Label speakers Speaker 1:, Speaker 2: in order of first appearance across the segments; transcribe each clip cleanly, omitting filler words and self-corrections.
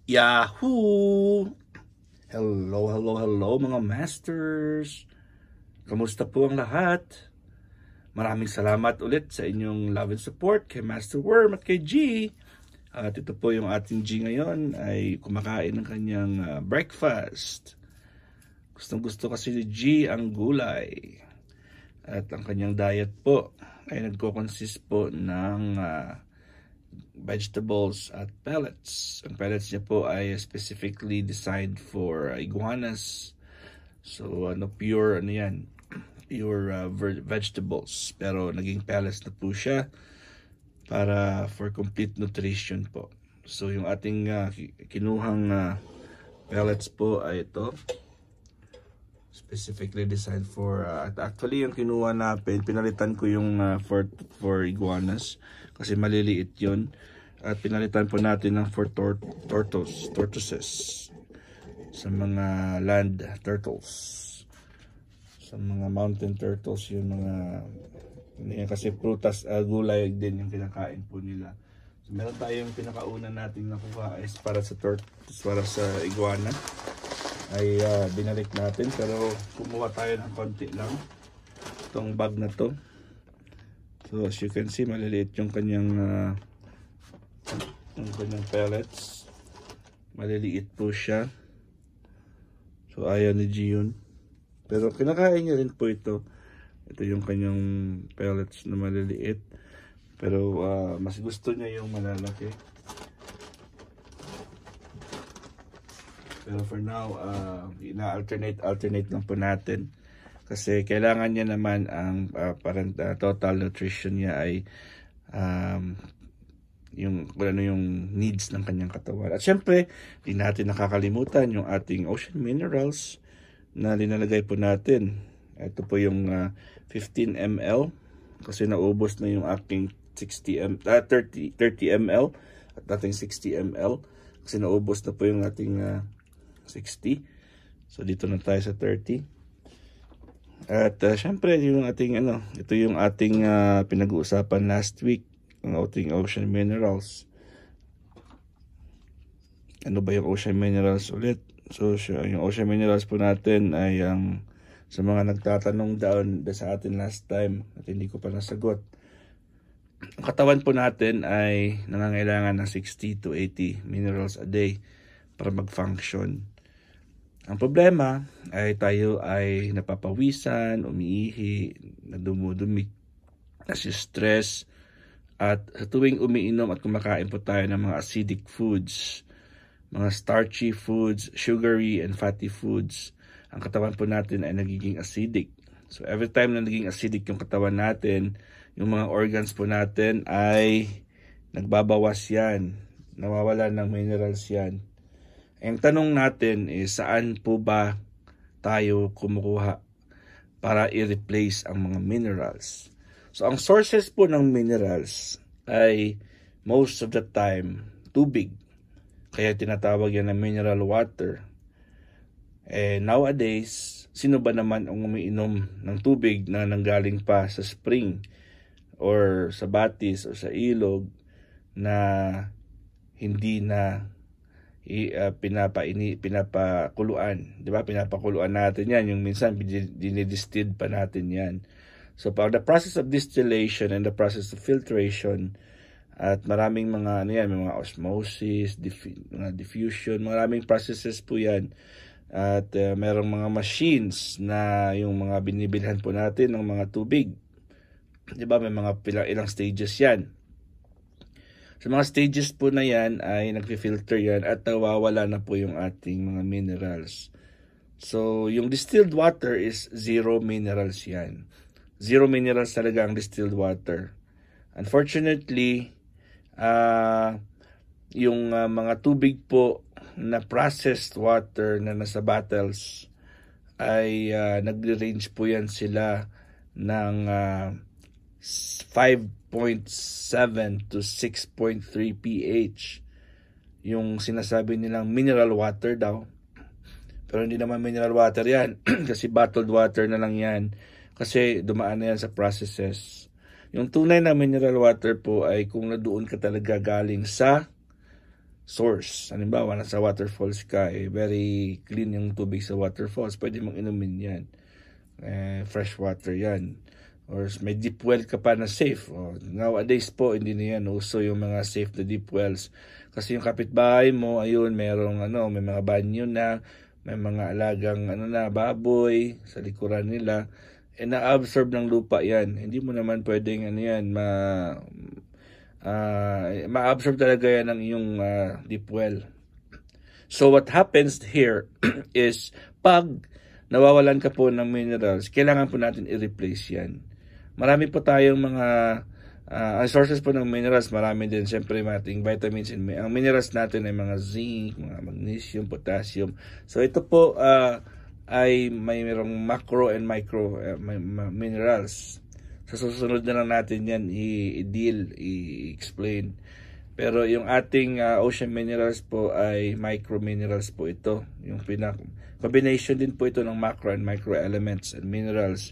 Speaker 1: Yahoo! Hello mga masters! Kamusta po ang lahat? Maraming salamat ulit sa inyong love and support kay Master Worm at kay G. At ito po yung ating G ngayon ay kumakain ng kanyang breakfast. Gustong gusto kasi ni G ang gulay. At ang kanyang diet po ay nagko-consist po ng vegetables at pellets. Ang pellets niya po ay specifically designed for iguanas. So pure yan, pure vegetables. Pero naging pellets na po siya para for complete nutrition po. So yung ating kinuhang pellets po ay ito. Specifically designed for actually yung kinuha natin, pinalitan ko yung for iguanas kasi maliliit yun, at pinalitan po natin ng for tortoises, sa mga land turtles, sa mga mountain turtles, yung mga kasi prutas, gulay din yung kinakain po nila. So meron tayong pinakauna nating nakuha is para sa iguana ay binalik natin, pero kumuha tayo ng konti lang itong bag na to. So as you can see, maliliit yung kanyang pellets, maliliit po siya. So ayaw ni G yun, pero kinakain niya rin po ito yung kanyang pellets na maliliit, pero mas gusto niya yung malalaki. Pero for now, ina-alternate lang po natin. Kasi kailangan niya naman ang total nutrition niya ay yung needs ng kanyang katawan. At syempre, di natin nakakalimutan yung ating ocean minerals na linalagay po natin. Ito po yung 15 ml kasi naubos na yung aking 30 ml at ating 60 ml kasi naubos na po yung ating 60. So dito na tayo sa 30. At syempre yung ating ito yung ating pinag-uusapan last week, ang ating ocean minerals. Ano ba yung ocean minerals ulit? So yung ocean minerals po natin ay sa mga nagtatanong down sa atin last time at hindi ko pa nasagot. Ang katawan po natin ay nangangailangan ng 60 to 80 minerals a day para mag-function. Ang problema ay tayo ay napapawisan, umiihi, nadumudumi, nasi-stress, at sa tuwing umiinom at kumakain po tayo ng mga acidic foods, mga starchy foods, sugary and fatty foods, ang katawan po natin ay nagiging acidic. So every time na naging acidic yung katawan natin, yung mga organs po natin ay nagbabawas yan, nawawala ng minerals yan. Ang tanong natin is saan po ba tayo kumukuha para i-replace ang mga minerals? So ang sources po ng minerals ay most of the time tubig. Kaya tinatawag yan na mineral water. Nowadays, sino ba naman ang umiinom ng tubig na nanggaling pa sa spring or sa batis o sa ilog na hindi na pinapakuluan, di ba? Pinapakuluan natin yan, yung minsan dinidistilled pa natin yan. So the process of distillation and the process of filtration at maraming mga may mga osmosis, mga diffusion, maraming processes po yan. At merong mga machines na yung mga binibilhan po natin ng mga tubig, di ba? May mga ilang stages yan. Sa mga stages po na yan ay nagfi-filter yan at nawawala na po yung ating mga minerals. So yung distilled water is zero minerals yan. Zero minerals talaga ang distilled water. Unfortunately, yung mga tubig po na processed water na nasa bottles ay nagre-range po yan sila ng 5.7 to 6.3 pH. Yung sinasabi nilang mineral water daw. Pero hindi naman mineral water yan. Kasi bottled water na lang yan. Kasi dumaan na yan sa processes. Yung tunay na mineral water po ay kung nadoon ka talaga galing sa source. Halimbawa, nasa waterfalls ka, very clean yung tubig sa waterfalls, pwede mong inumin yan. Fresh water yan. Or may deep well ka pa na safe. Nowadays po, hindi na yan uso yung mga safe na deep wells. Kasi yung kapitbahay mo, ayun, may mga banyo na, may mga alagang baboy sa likuran nila. Na-absorb ng lupa yan. Hindi mo naman pwedeng ma-absorb talaga yan ng iyong deep well. So what happens here is pag nawawalan ka po ng minerals, kailangan po natin i-replace yan. Marami po tayong mga sources po ng minerals, marami din siyempre ating vitamins. Ang minerals natin ay mga zinc, mga magnesium, potassium. So ito po ay mayroong macro and micro minerals. Sa susunod na lang natin yan i-explain. Pero yung ating ocean minerals po ay micro minerals po ito. Yung combination din po ito ng macro and micro elements and minerals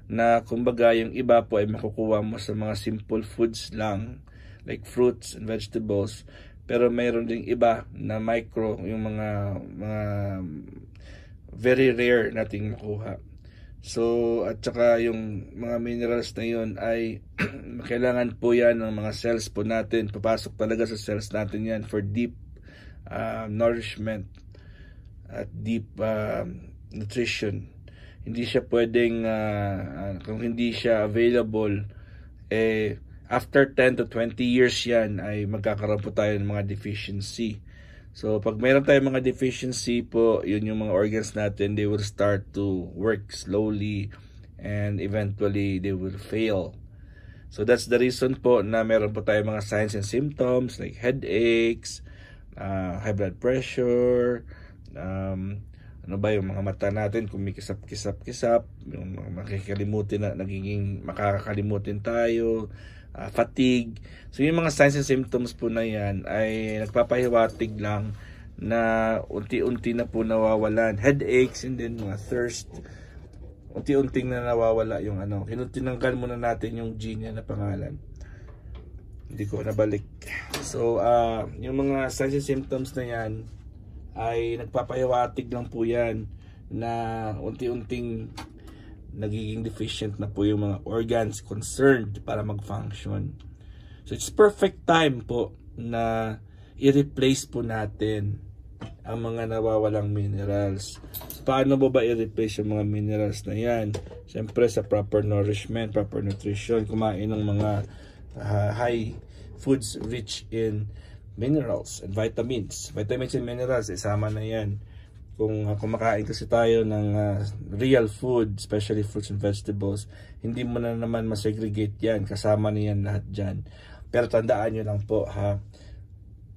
Speaker 1: na kumbaga yung iba po ay makukuha mo sa mga simple foods lang like fruits and vegetables. Pero mayroon ding iba na micro, yung mga very rare nating makuha. So, at saka yung mga minerals na yun ay kailangan po yan ng mga cells po natin. Papasok talaga sa cells natin yan for deep nourishment at deep nutrition. Hindi siya pwedeng, kung hindi siya available, after 10 to 20 years yan ay magkakaroon po tayo ng mga deficiency. So, pag mayroon tayong mga deficiency po, yun yung mga organs natin, they will start to work slowly and eventually they will fail. So, that's the reason po na meron po tayong mga signs and symptoms like headaches, high blood pressure, yung mga mata natin, kung may kisap-kisap, yung makakalimutin na, makakalimutin tayo, fatigue. So yung mga signs and symptoms po na yan ay nagpapahiwatig lang na unti-unti na po nawawalan. Headaches and then mga thirst. Unti-unting na nawawala yung tinanggal muna natin yung gene na pangalan. Hindi ko nabalik. So yung mga signs and symptoms na yan ay nagpapahiwatig lang po yan na unti-unting nagiging deficient na po yung mga organs concerned para mag-function. So it's perfect time po na i-replace po natin ang mga nawawalang minerals. So, paano ba i-replace yung mga minerals na yan? Siyempre sa proper nourishment, proper nutrition, kumain ng mga high foods rich in minerals and vitamins. Vitamins and minerals, isama na yan. Kung kumakain kasi tayo ng real food, especially fruits and vegetables, hindi mo na naman masegregate yan. Kasama na yan lahat dyan. Pero tandaan nyo lang po ha,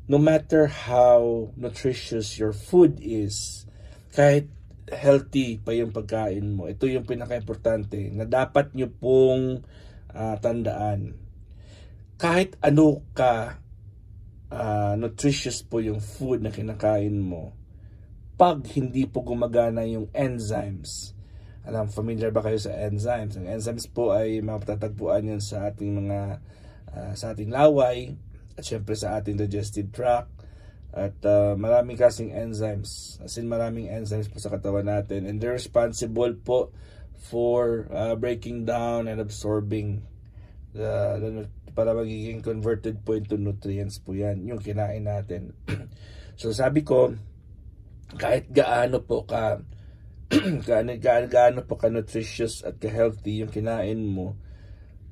Speaker 1: no matter how nutritious your food is, kahit healthy pa yung pagkain mo, ito yung pinaka-importante na dapat nyo pong tandaan. Kahit ano ka nutritious po yung food na kinakain mo, pag hindi po gumagana yung enzymes. Familiar ba kayo sa enzymes? Ang enzymes po ay mapatatagpuan yan sa ating mga sa ating laway at syempre sa ating digestive tract. At maraming kasing enzymes, as in maraming enzymes po sa katawan natin, and they're responsible po for breaking down and absorbing para magiging converted po into nutrients po yan, yung kinain natin. So sabi ko, kahit gaano po ka gaano po ka nutritious at ka-healthy yung kinain mo,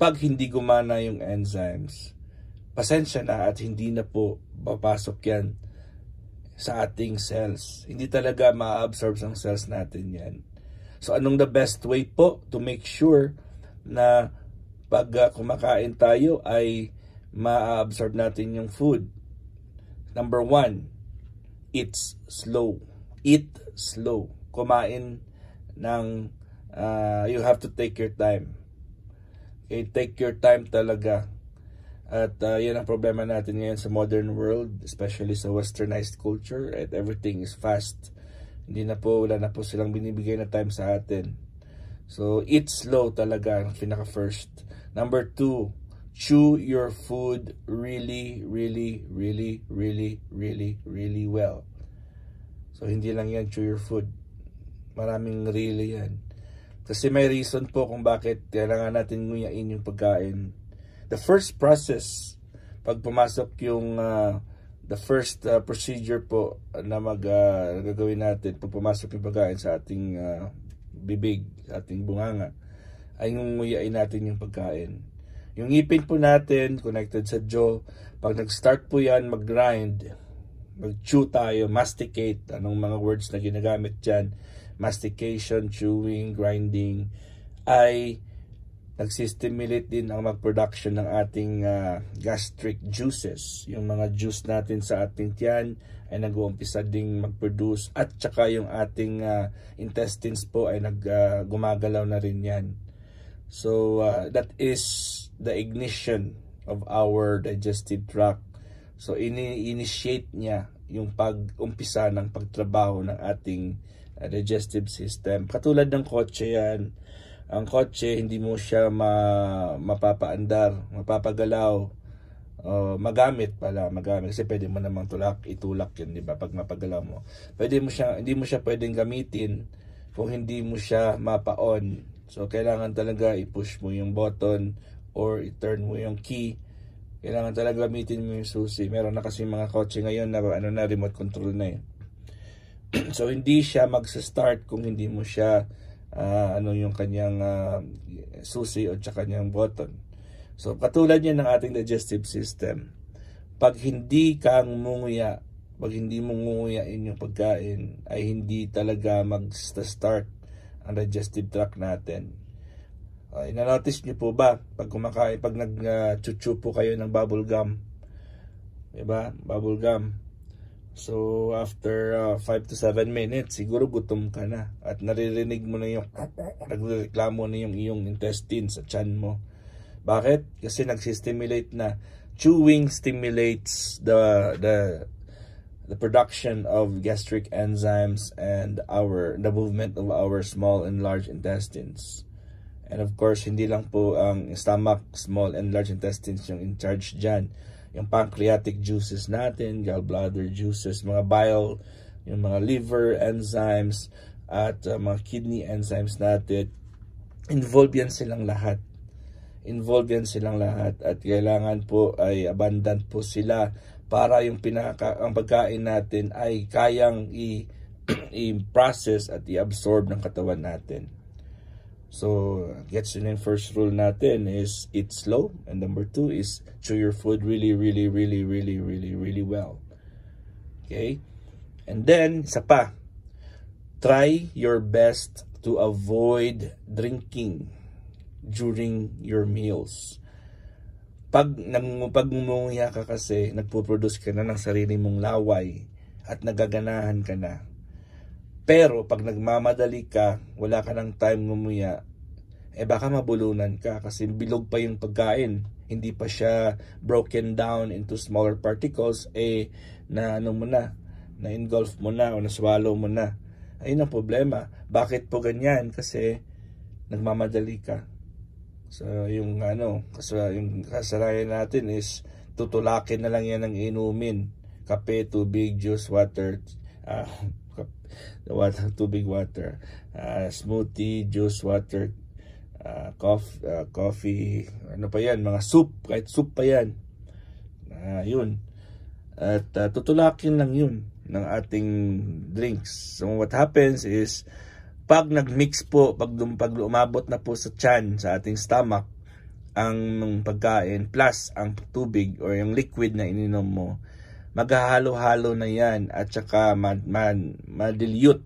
Speaker 1: pag hindi gumana yung enzymes, pasensya na at hindi na po papasok yan sa ating cells. Hindi talaga ma-absorb ng cells natin yan. So anong the best way po to make sure na pag kumakain tayo ay ma-absorb natin yung food? Number 1, eat slow. Eat slow. Kumain ng you have to take your time. Okay, take your time talaga. At yan ang problema natin ngayon sa modern world, especially sa westernized culture, at everything is fast. Wala na po silang binibigay na time sa atin. So eat slow talaga ang pinaka first. Number 2, chew your food really well. So hindi lang yan chew your food. Maraming really yan. Kasi may reason po kung bakit kailangan natin nguyain yung pagkain. The first process, pag pumasok yung the first procedure po na gagawin natin pag pumasok yung pagkain sa ating bibig, sa ating bunganga, ay yung nguyain natin yung pagkain. Yung ngipin po natin, connected sa jaw, pag nag-start po yan, mag-grind, mag-chew tayo, masticate, anong mga words na ginagamit dyan, mastication, chewing, grinding, ay nagsistimulate din ang mag-production ng ating gastric juices. Yung mga juice natin sa ating tiyan ay nag-uumpisa ding mag-produce, at saka yung ating intestines po ay gumagalaw na rin yan. So that is the ignition of our digestive tract. So ini-initiate niya yung pag-umpisa ng pagtrabaho ng ating digestive system. Katulad ng kotse yan. Ang kotse, hindi mo siya mapapaandar, mapapagalaw, magamit. Kasi pwede mo namang itulak yun, di ba? Pag mapagalaw mo. Hindi mo siya pwedeng gamitin kung hindi mo siya mapa-on. So, kailangan talaga i-push mo yung button or i-turn mo yung key. Kailangan talaga gamitin mo yung susi. Meron na kasi mga kotse ngayon na remote control na eh. So, hindi siya magsa-start kung hindi mo siya yung kanyang susi o tsaka kanyang button. So, katulad yan ng ating digestive system. Pag hindi mo ngunguyain yung pagkain, ay hindi talaga mag-start ang digestive tract natin. Ina-notice niyo po ba pag kumakain, pag nag-chew po kayo ng bubble gum, diba? Bubble gum. So after 5 to 7 minutes, siguro gutom ka na at naririnig mo na yung nagreklamo na yung iyong intestines sa tiyan mo. Bakit? Kasi nagsistimulate na. Chewing stimulates the production of gastric enzymes and the movement of our small and large intestines. And of course, hindi lang po ang stomach, small and large intestines yung in charge dyan. Yung pancreatic juices natin, gallbladder juices, mga bile, yung mga liver enzymes, at mga kidney enzymes natin. Involved yan silang lahat. At kailangan po ay abundant po sila para yung ang pagkain natin ay kayang i-process at i-absorb ng katawan natin. So, gets in, first rule natin is eat slow, and number 2 is chew your food really well. Okay? And then, isa pa, try your best to avoid drinking during your meals. Pag ngumunguya ka kasi, nagpo-produce ka na ng sarili mong laway at nagaganahan ka na. Pero pag nagmamadali ka, wala ka ng time ngumuya, baka mabulunan ka kasi bilog pa yung pagkain. Hindi pa siya broken down into smaller particles, na-engulf mo na o na-swallow mo na. Ayun ang problema. Bakit po ganyan? Kasi nagmamadali ka. So, yung kasalanan natin is tutulakin na lang yan ng inumin. Kape, tubig, juice, water, tubig, water, smoothie, juice, water, coffee, ano pa yan, mga soup, kahit soup pa yan. Yun. At tutulakin lang yun ng ating drinks. So, what happens is, pag nag-mix po, pag umabot na po sa tiyan, sa ating stomach, ang pagkain plus ang tubig or yung liquid na ininom mo, maghahalo-halo na yan at saka ma-dilute.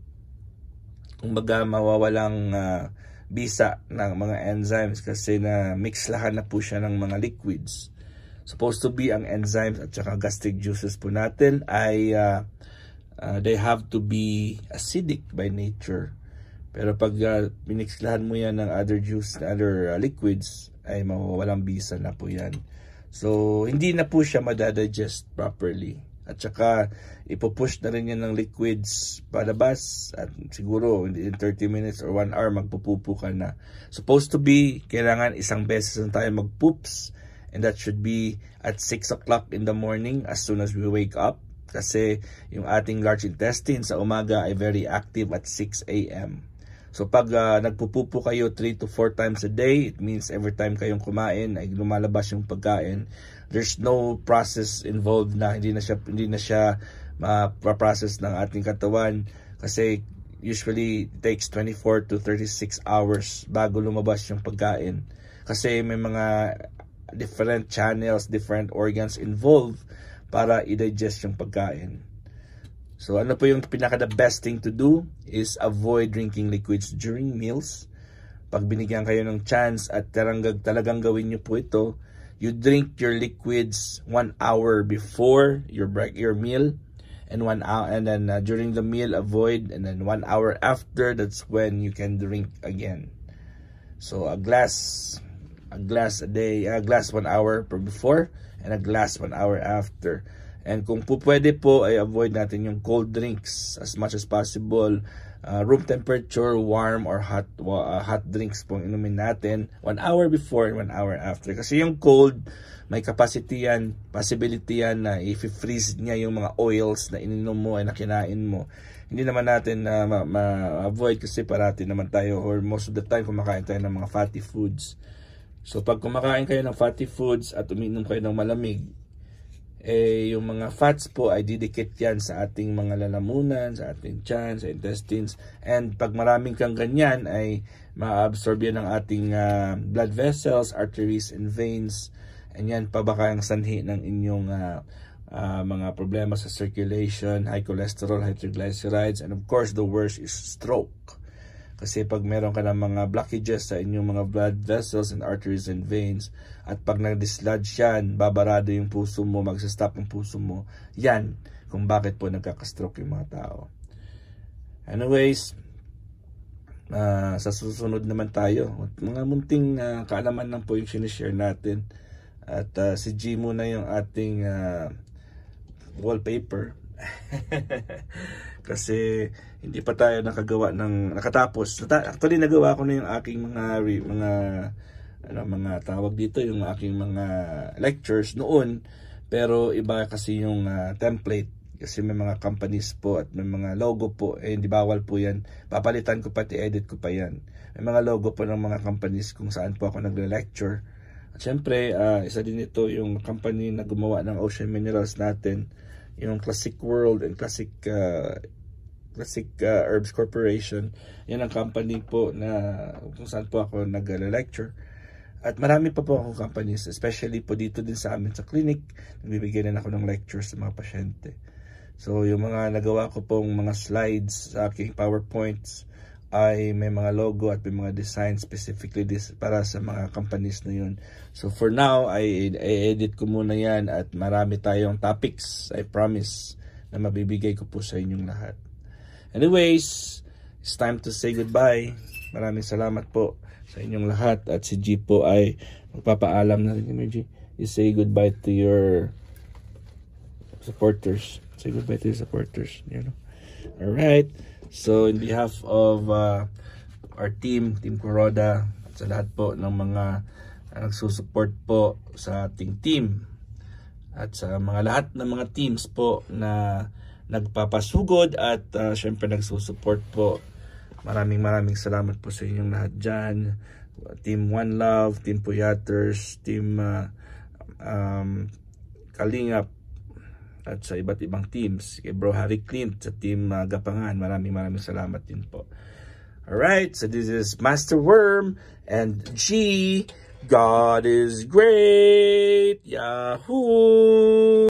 Speaker 1: Kumbaga mawawalang bisa ng mga enzymes kasi na mix lahat na po siya ng mga liquids. Supposed to be ang enzymes at saka gastric juices po natin ay they have to be acidic by nature. Pero pag minixlahan mo yan ng other juice, other liquids, ay mawawalang bisa na po yan. So, hindi na po siya madadigest properly. At saka, ipupush na rin yan ng liquids palabas. At siguro, in 30 minutes or 1 hour, magpupupo ka na. Supposed to be, kailangan isang beses na tayo magpoops And that should be at 6 o'clock in the morning as soon as we wake up. Kasi yung ating large intestine sa umaga ay very active at 6 a.m. So pag nagpupupo kayo 3 to 4 times a day, it means every time kayong kumain ay lumalabas yung pagkain. There's no process involved na hindi na siya ma-process ng ating katawan kasi usually it takes 24 to 36 hours bago lumabas yung pagkain. Kasi may mga different channels, different organs involved para i-digest yung pagkain. So ano po yung pinaka-the best thing to do is avoid drinking liquids during meals. Pag binigyan kayo ng chance at talagang gawin nyo po ito, you drink your liquids 1 hour before your meal, and 1 hour, and then during the meal avoid, and then 1 hour after, that's when you can drink again. So a glass a day, a glass 1 hour before, and a glass 1 hour after. And kung po pwede po ay avoid natin yung cold drinks as much as possible. Room temperature, warm or hot drinks po inumin natin 1 hour before and 1 hour after. Kasi yung cold, may possibility yan na i-freeze niya yung mga oils na ininom mo ay nakinain mo. Hindi naman natin ma-avoid kasi parati naman tayo, or most of the time kumakain tayo ng mga fatty foods. So pag kumakain kayo ng fatty foods at uminom kayo ng malamig, yung mga fats po ay didikit yan sa ating mga lalamunan, sa ating tiyan, sa intestines. And pag maraming kang ganyan ay ma-absorb yan ng ating blood vessels, arteries, and veins. And yan pa baka ang sanhi ng inyong mga problema sa circulation, high cholesterol, high triglycerides, and of course the worst is stroke. Kasi pag meron ka ng mga blockages sa inyong mga blood vessels and arteries and veins, at pag nag-dislodge yan, babarado yung puso mo, magsastop ang puso mo, yan kung bakit po nagkaka-stroke yung mga tao. Anyways, sa susunod naman tayo, mga munting kaalaman lang po yung sinishare natin. At si G muna yung ating wallpaper. Kasi hindi pa tayo nakatapos. Actually nagawa ko na yung aking mga tawag dito, yung aking mga lectures noon, pero iba kasi yung template kasi may mga companies po at may mga logo po, hindi bawal po yan. Papalitan ko pati, edit ko pa yan. May mga logo po ng mga companies kung saan po ako nagre-lecture. At syempre, isa din ito yung company na gumawa ng Ocean Minerals natin, yung Classic World and Classic Herbs Corporation. Yan ang company po na kung saan po ako nag-lecture. At marami pa po akong companies, especially po dito din sa amin sa clinic, nagbibigay din ako ng lectures sa mga pasyente. So yung mga nagawa ko pong mga slides sa aking PowerPoints ay may mga logo at may mga design specifically para sa mga companies na yun. So for now, I edit ko muna yan at marami tayong topics, I promise, na mabibigay ko po sa inyong lahat. Anyways, it's time to say goodbye. Maraming salamat po sa inyong lahat at si G po ay magpapaalam na rin. G, you say goodbye to your supporters. Say goodbye to your supporters. You know? Alright. So, in behalf of our Team Kuroda, at sa lahat po ng mga nagsusupport po sa ating team, at sa mga lahat ng mga teams po na nagpapasugod at syempre nagsusupport po, maraming salamat po sa inyong lahat dyan. Team One Love, Team Puyaters, Team Kalingap, at sa iba't ibang teams, kay Bro Harry Clint sa Team Gapangan, maraming salamat din po. Alright, so this is Master Worm and G. God is great. Yahoo!